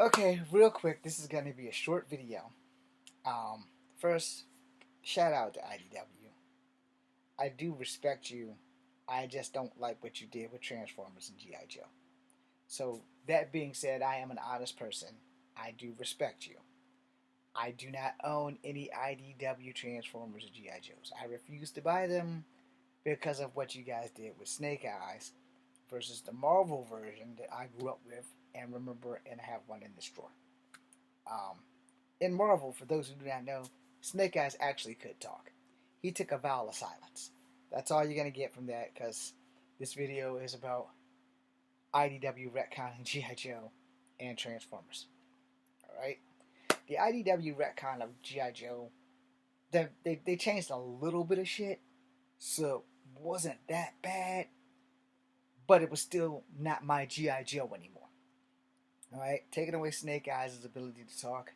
Okay, real quick, this is going to be a short video. First, shout out to IDW. I do respect you. I just don't like what you did with Transformers and G.I. Joe. So, that being said, I am an honest person. I do respect you. I do not own any IDW Transformers or G.I. Joes. I refuse to buy them because of what you guys did with Snake Eyes versus the Marvel version that I grew up with and remember and have one in this drawer. Um, in Marvel, for those who do not know, Snake Eyes actually could talk. He took a vow of silence. That's all you're going to get from that because this video is about IDW retconning G.I. Joe and Transformers. Alright? The IDW retcon of G.I. Joe, they changed a little bit of shit, so it wasn't that bad, but it was still not my G.I. Joe anymore. Alright? Taking away Snake Eyes' ability to talk,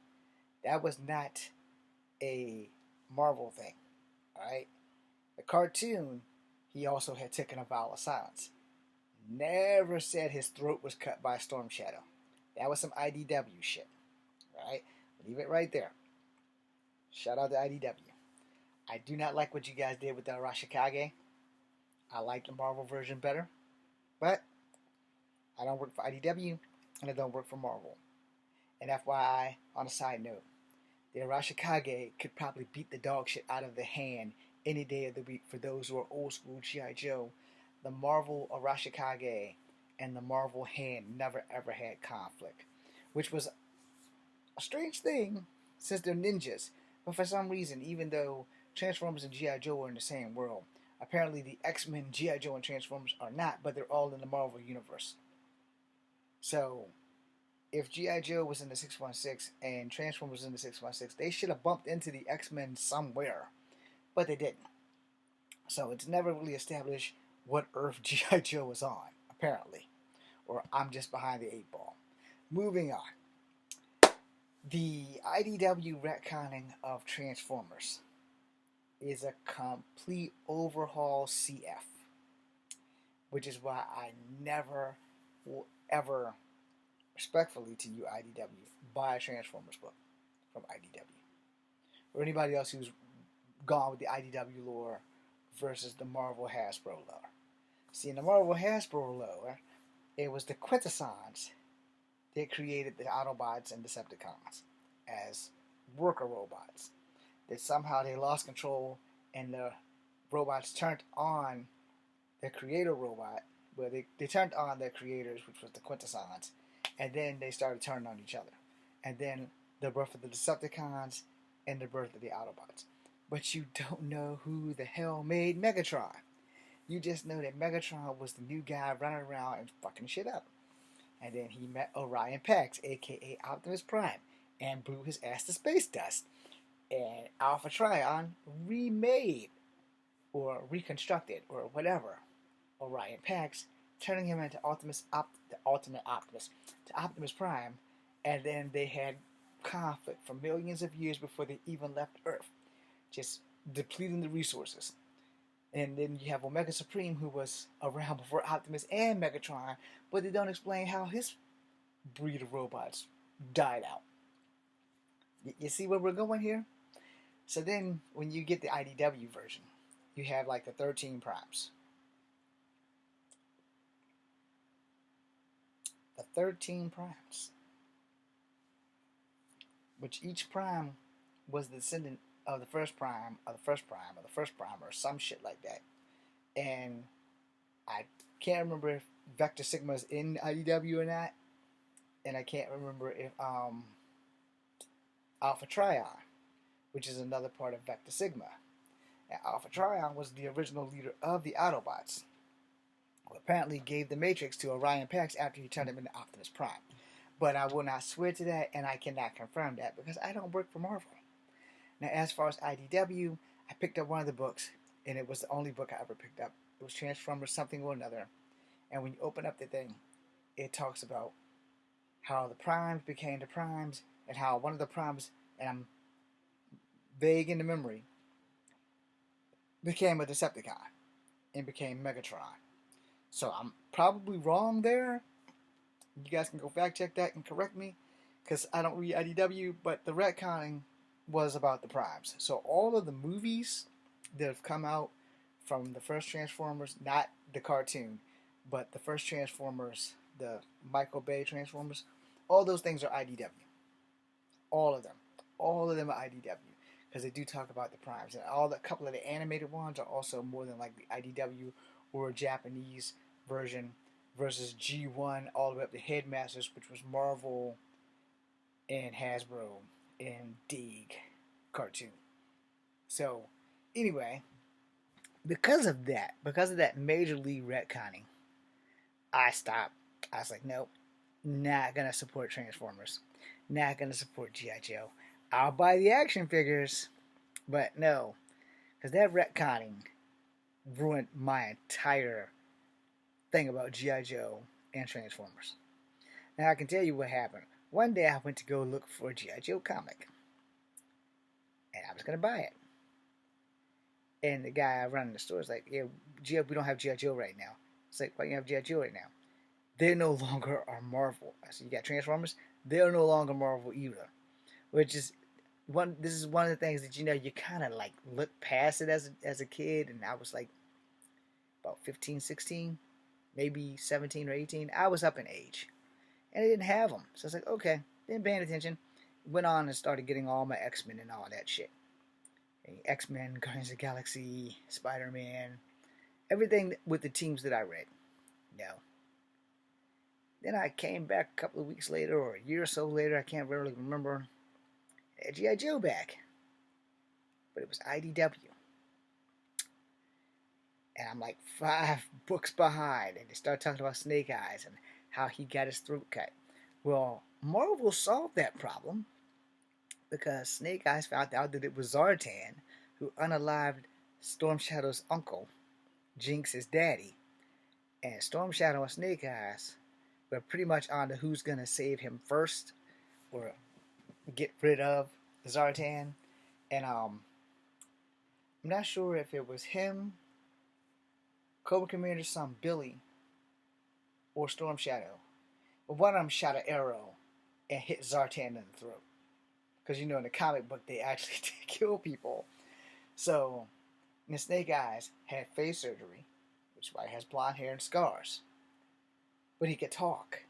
that was not a Marvel thing. Alright? The cartoon, he also had taken a vow of silence. Never said his throat was cut by a storm shadow. That was some IDW shit. Alright? Leave it right there. Shout out to IDW. I do not like what you guys did with the Arashikage. I like the Marvel version better. But I don't work for IDW and I don't work for Marvel. And FYI, on a side note, the Arashikage could probably beat the dog shit out of the hand any day of the week for those who are old school G.I. Joe. The Marvel Arashikage and the Marvel hand never ever had conflict, which was a strange thing since they're ninjas. But for some reason, even though Transformers and G.I. Joe are in the same world, apparently the X-Men, G.I. Joe, and Transformers are not, but they're all in the Marvel Universe. So, if G.I. Joe was in the 616 and Transformers was in the 616, they should have bumped into the X-Men somewhere. But they didn't. So it's never really established what Earth G.I. Joe was on, apparently. Or I'm just behind the 8 ball. Moving on. The IDW retconning of Transformers is a complete overhaul CF. Which is why I never will ever, respectfully to you IDW, buy a Transformers book from IDW. Or anybody else who's gone with the IDW lore versus the Marvel Hasbro lore. See, in the Marvel Hasbro lore, it was the Quintessons that created the Autobots and Decepticons as worker robots. That somehow they lost control and the robots turned on their creator robot. Well, they turned on their creators, which was the Quintessons, and then they started turning on each other. And then the birth of the Decepticons and the birth of the Autobots. But you don't know who the hell made Megatron. You just know that Megatron was the new guy running around and fucking shit up. And then he met Orion Pax, aka Optimus Prime, and blew his ass to space dust. And Alpha Trion remade, or reconstructed, or whatever, Orion Pax, turning him into the ultimate Optimus, to Optimus Prime, and then they had conflict for millions of years before they even left Earth, just depleting the resources. And then you have Omega Supreme, who was around before Optimus and Megatron, but they don't explain how his breed of robots died out. You see where we're going here? So then, when you get the IDW version, you have like the 13 primes. The 13 primes. Which each prime was the descendant of the first prime, or the first prime, or the first prime, or some shit like that. And I can't remember if Vector Sigma is in IDW or not. And I can't remember if Alpha Trion, which is another part of Vector Sigma. And Alpha Trion was the original leader of the Autobots, who apparently gave the Matrix to Orion Pax after he turned him into Optimus Prime. But I will not swear to that, and I cannot confirm that because I don't work for Marvel. Now, as far as IDW, I picked up one of the books, and it was the only book I ever picked up. It was Transformers something or another. And when you open up the thing, it talks about how the primes became the primes, and how one of the primes, and I'm vague in the memory, became a Decepticon and became Megatron. So I'm probably wrong there. You guys can go fact check that and correct me. because I don't read IDW, but the retconning was about the primes. So all of the movies that have come out from the first Transformers, not the cartoon, but the first Transformers, the Michael Bay Transformers, all those things are IDW. All of them. All of them are IDW. Because they do talk about the primes. And a couple of the animated ones are also more than like the IDW or a Japanese version versus G1 all the way up to Headmasters, which was Marvel and Hasbro and Dig cartoon. So, anyway, because of that major league retconning, I stopped. I was like, nope, not gonna support Transformers, not gonna support G.I. Joe. I'll buy the action figures, but no, because that retconning ruined my entire thing about G.I. Joe and Transformers. Now I can tell you what happened. One day I went to go look for a G.I. Joe comic, and I was gonna buy it. And the guy running the store is like, yeah, we don't have G.I. Joe right now. It's like, why do you have G.I. Joe right now? They no longer are Marvel. I said, you got Transformers? They're no longer Marvel either. Which is this is one of the things that you kind of like look past it as a kid, and I was like about 15, 16, maybe 17 or 18. I was up in age. And I didn't have them. So I was like, okay, didn't pay attention. Went on and started getting all my X-Men and all that shit. X-Men, Guardians of the Galaxy, Spider-Man, everything with the teams that I read. No. Then I came back a couple of weeks later, or a year or so later, I can't really remember. I had G.I. Joe back. But it was IDW. And I'm like 5 books behind. And they start talking about Snake Eyes and how he got his throat cut. Well, Marvel solved that problem because Snake Eyes found out that it was Zartan who unalived Storm Shadow's uncle, Jinx's daddy. And Storm Shadow and Snake Eyes were pretty much on to who's going to save him first or get rid of Zartan. And I'm not sure if it was him, Cobra Commander's son Billy, or Storm Shadow. But one of them shot an arrow and hit Zartan in the throat. Because in the comic book they actually did kill people. So, Snake Eyes had face surgery, which is why he has blonde hair and scars. But he could talk.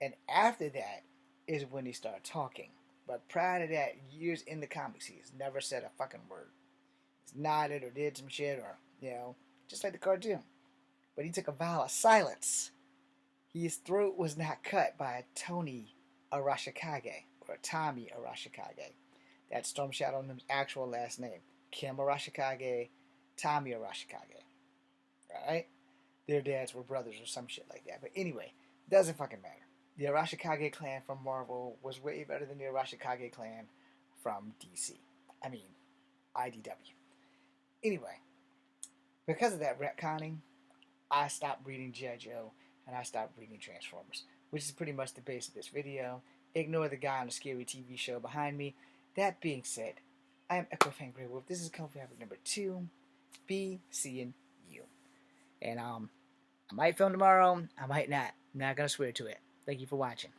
And after that is when he started talking. But prior to that, years in the comics, he's never said a fucking word. He's nodded or did some shit or, just like the cartoon. But he took a vow of silence. His throat was not cut by Tony Arashikage, or Tommy Arashikage. That's Storm Shadow's actual last name. Kim Arashikage, Tommy Arashikage. Right? Their dads were brothers or some shit like that. But anyway, doesn't fucking matter. The Arashikage clan from Marvel was way better than the Arashikage clan from DC. I mean, IDW. Anyway, because of that retconning, I stopped reading G.I. Joe and I stopped reading Transformers, which is pretty much the base of this video. Ignore the guy on the scary TV show behind me. That being said, I am Echo Fan Grey Wolf. This is Comfy Habit number 2. Be seeing you. And I might film tomorrow. I might not. I'm not gonna swear to it. Thank you for watching.